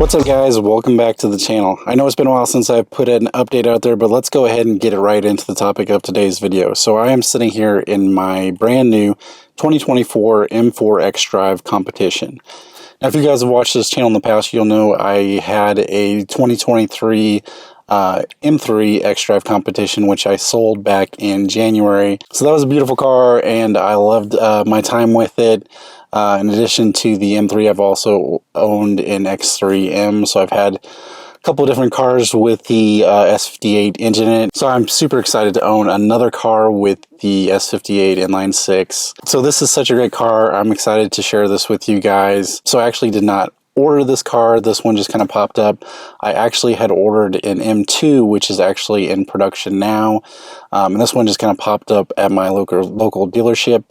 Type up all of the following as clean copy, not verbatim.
What's up guys, welcome back to the channel. I know it's been a while since I've put an update out there, but let's go ahead and get it right into the topic of today's video. So I am sitting here in my brand new 2024 M4 xDrive Competition. Now if you guys have watched this channel in the past, you'll know I had a 2023 M3 xDrive Competition, which I sold back in January. So that was a beautiful car and I loved my time with it. In addition to the M3, I've also owned an X3M, so I've had a couple of different cars with the S58 engine in it. So I'm super excited to own another car with the S58 inline 6. So this is such a great car. I'm excited to share this with you guys. So I actually did not order this car. This one just kind of popped up. I actually had ordered an M2, which is actually in production now. And this one just kind of popped up at my local dealership.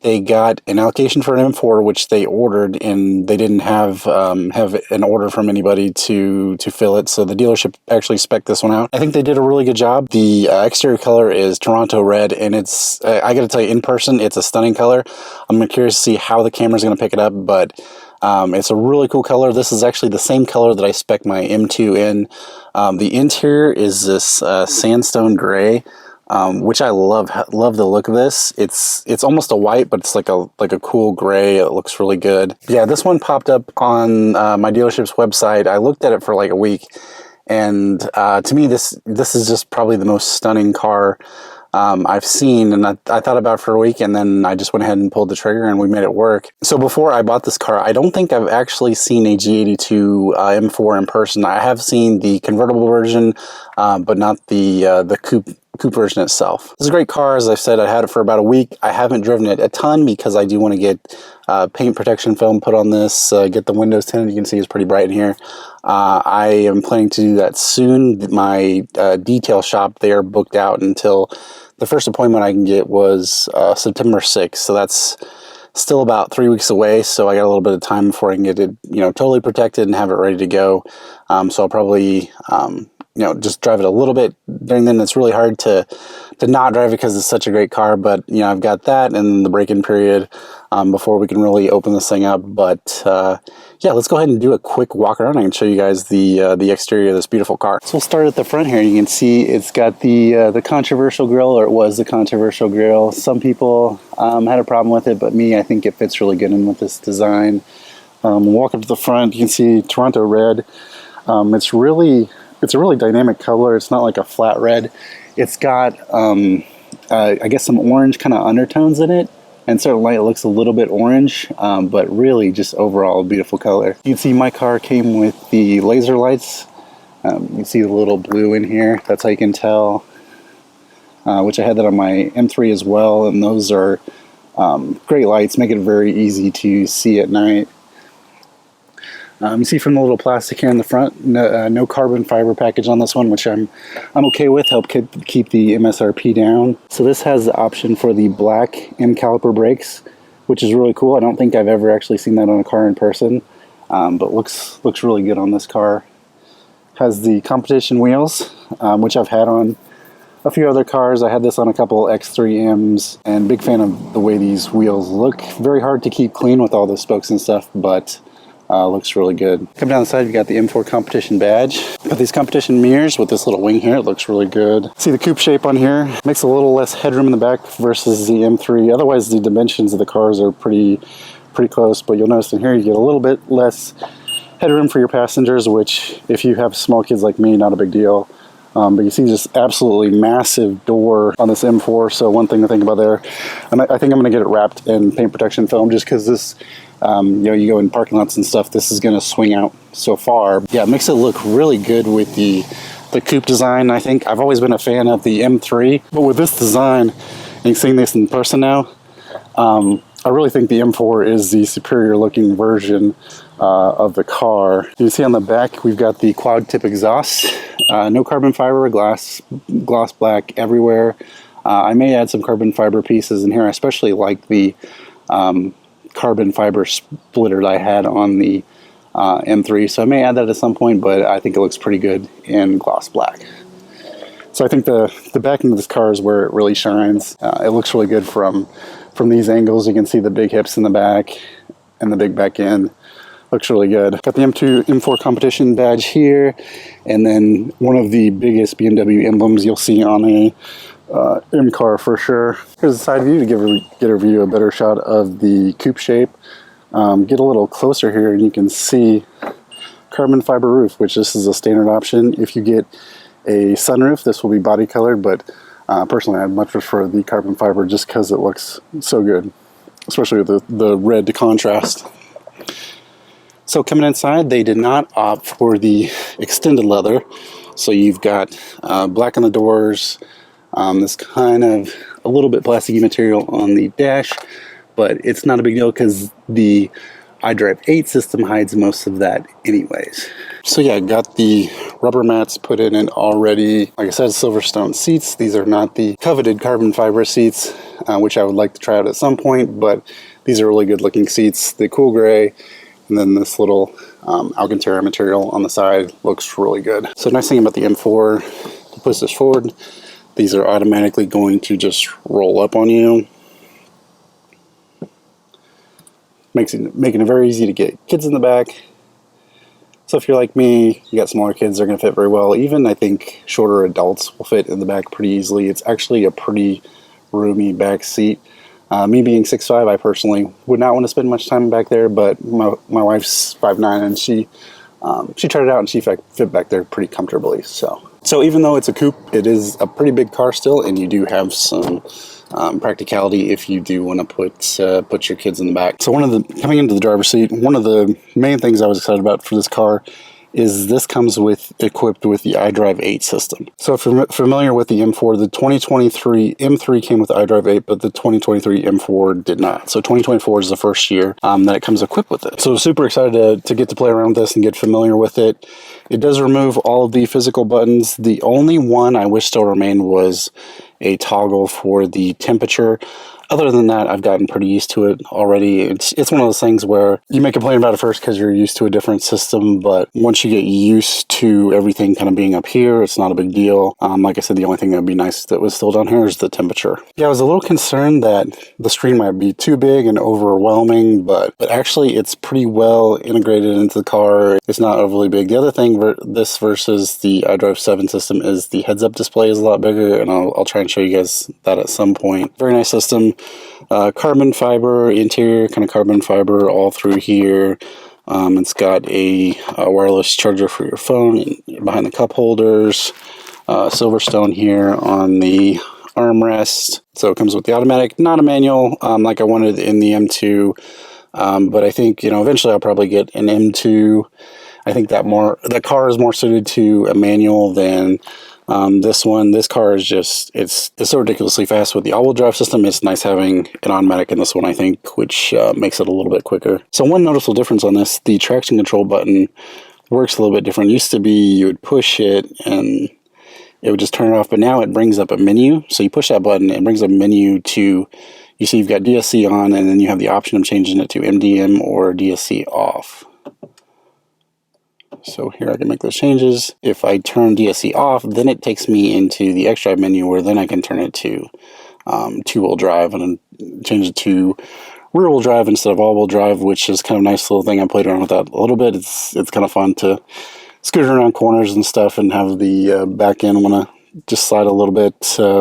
They got an allocation for an M4, which they ordered, and they didn't have an order from anybody to fill it. So the dealership actually spec'd this one out. I think they did a really good job. The exterior color is Toronto red, and it's I got to tell you, in person, it's a stunning color. I'm curious to see how the camera's going to pick it up, but it's a really cool color. This is actually the same color that I spec'd my M2 in. The interior is this sandstone gray. Which I love the look of this. It's almost a white, but it's like a cool gray. It looks really good. Yeah, this one popped up on my dealership's website. I looked at it for like a week, and to me, this is just probably the most stunning car I've seen, and I thought about it for a week, and then I just went ahead and pulled the trigger, and we made it work. So before I bought this car, I don't think I've actually seen a G82 M4 in person. I have seen the convertible version, but not the coupe version itself. This is a great car. As I've said, I had it for about a week. I haven't driven it a ton because I do want to get paint protection film put on this, get the windows tinted. You can see it's pretty bright in here. I am planning to do that soon. My detail shop, they are booked out until the first appointment I can get was September 6th. So that's still about 3 weeks away. So I got a little bit of time before I can get it, totally protected and have it ready to go. So I'll probably, just drive it a little bit during then. It's really hard to not drive it because it's such a great car, but I've got that and the break-in period before we can really open this thing up. But yeah, let's go ahead and do a quick walk around. I can show you guys the exterior of this beautiful car. So we'll start at the front here. You can see it's got the controversial grille, or it was the controversial grille. Some people had a problem with it, but me, I think it fits really good in with this design. Walk up to the front, you can see Toronto red. It's a really dynamic color. It's not like a flat red. It's got, I guess, some orange kind of undertones in it. And certainly it looks a little bit orange, but really just overall a beautiful color. You can see my car came with the laser lights. You can see the little blue in here. That's how you can tell, which I had that on my M3 as well. And those are great lights, make it very easy to see at night. You see from the little plastic here in the front, no carbon fiber package on this one, which I'm okay with. Help keep the MSRP down. So this has the option for the black M caliper brakes, which is really cool. I don't think I've ever actually seen that on a car in person, but looks really good on this car. Has the competition wheels, which I've had on a few other cars. I had this on a couple X3Ms, and big fan of the way these wheels look. Very hard to keep clean with all the spokes and stuff, but looks really good. Come down the side, you got the M4 Competition badge. Got these competition mirrors with this little wing here. It looks really good. See the coupe shape on here. Makes a little less headroom in the back versus the M3. Otherwise, the dimensions of the cars are pretty close, but you'll notice in here you get a little bit less headroom for your passengers, which if you have small kids like me, not a big deal. But you see just absolutely massive door on this M4, so one thing to think about there. And I think I'm going to get it wrapped in paint protection film just because this, you go in parking lots and stuff, this is going to swing out so far. Yeah, it makes it look really good with the coupe design. I think I've always been a fan of the M3, but with this design, and seeing this in person now, I really think the M4 is the superior looking version of the car. You can see on the back, we've got the quad tip exhaust. No carbon fiber, gloss black everywhere. I may add some carbon fiber pieces in here. I especially like the carbon fiber splitter that I had on the M3, so I may add that at some point, but I think it looks pretty good in gloss black. So I think the back end of this car is where it really shines. It looks really good from these angles. You can see the big hips in the back and the big back end. Looks really good. Got the M4 Competition badge here, and then one of the biggest BMW emblems you'll see on a M car for sure. Here's a side view to get you a better shot of the coupe shape. Get a little closer here and you can see carbon fiber roof, which this is a standard option. If you get a sunroof, this will be body colored, but personally I'd much prefer the carbon fiber just because it looks so good, especially with the red to contrast. So coming inside, they did not opt for the extended leather. So you've got black on the doors, this kind of a little bit plasticky material on the dash, but it's not a big deal because the iDrive 8 system hides most of that anyways. So yeah, got the rubber mats put in it already. Like I said, Silverstone seats. These are not the coveted carbon fiber seats, which I would like to try out at some point, but these are really good looking seats. The cool gray, and then this little Alcantara material on the side looks really good. So nice thing about the M4, to push this forward, these are automatically going to just roll up on you. Making it very easy to get kids in the back. So if you're like me, you got smaller kids, they're going to fit very well. Even I think shorter adults will fit in the back pretty easily. It's actually a pretty roomy back seat. Me being 6'5", I personally would not want to spend much time back there, but my wife's 5'9", and she tried it out and she fit back there pretty comfortably. So even though it's a coupe, it is a pretty big car still, and you do have some practicality if you do want to put your kids in the back. So coming into the driver's seat, one of the main things I was excited about for this car is this comes equipped with the iDrive 8 system. So if you're familiar with the M4, the 2023 M3 came with iDrive 8, but the 2023 M4 did not. So 2024 is the first year that it comes equipped with it. So super excited to get to play around with this and get familiar with it. It does remove all of the physical buttons. The only one I wish still remained was a toggle for the temperature. Other than that, I've gotten pretty used to it already. It's one of those things where you may complain about it first because you're used to a different system, but once you get used to everything kind of being up here, it's not a big deal. Like I said, the only thing that would be nice that was still down here is the temperature. Yeah, I was a little concerned that the screen might be too big and overwhelming, but actually it's pretty well integrated into the car. It's not overly big. The other thing this versus the iDrive 7 system is the heads-up display is a lot bigger, and I'll try and show you guys that at some point. Very nice system. Carbon fiber interior, kind of carbon fiber all through here. It's got a wireless charger for your phone behind the cup holders. Silverstone here on the armrest. So it comes with the automatic, not a manual like I wanted in the M2. But I think, eventually I'll probably get an M2. I think that car is more suited to a manual than this one. This car is just, it's so ridiculously fast with the all-wheel drive system. It's nice having an automatic in this one, I think, which makes it a little bit quicker. So one noticeable difference on this, the traction control button works a little bit different. It used to be you would push it and it would just turn it off, but now it brings up a menu. So you push that button, it brings up a menu to, you see you've got DSC on, and then you have the option of changing it to MDM or DSC off. So here I can make those changes. If I turn DSC off, then it takes me into the xDrive menu, where then I can turn it to two-wheel drive and then change it to rear-wheel drive instead of all-wheel drive, which is kind of a nice little thing. I played around with that a little bit. It's kind of fun to scoot around corners and stuff and have the back end want to just slide a little bit,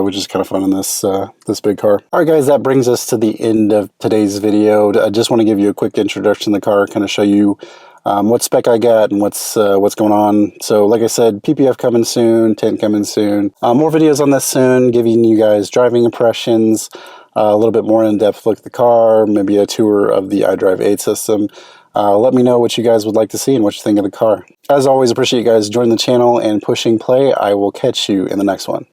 which is kind of fun in this big car. All right, guys, that brings us to the end of today's video. I just want to give you a quick introduction to the car, kind of show you what spec I got and what's going on. So like I said, PPF coming soon, tint coming soon. More videos on this soon, giving you guys driving impressions, a little bit more in-depth look at the car, maybe a tour of the iDrive 8 system. Let me know what you guys would like to see and what you think of the car. As always, appreciate you guys joining the channel and pushing play. I will catch you in the next one.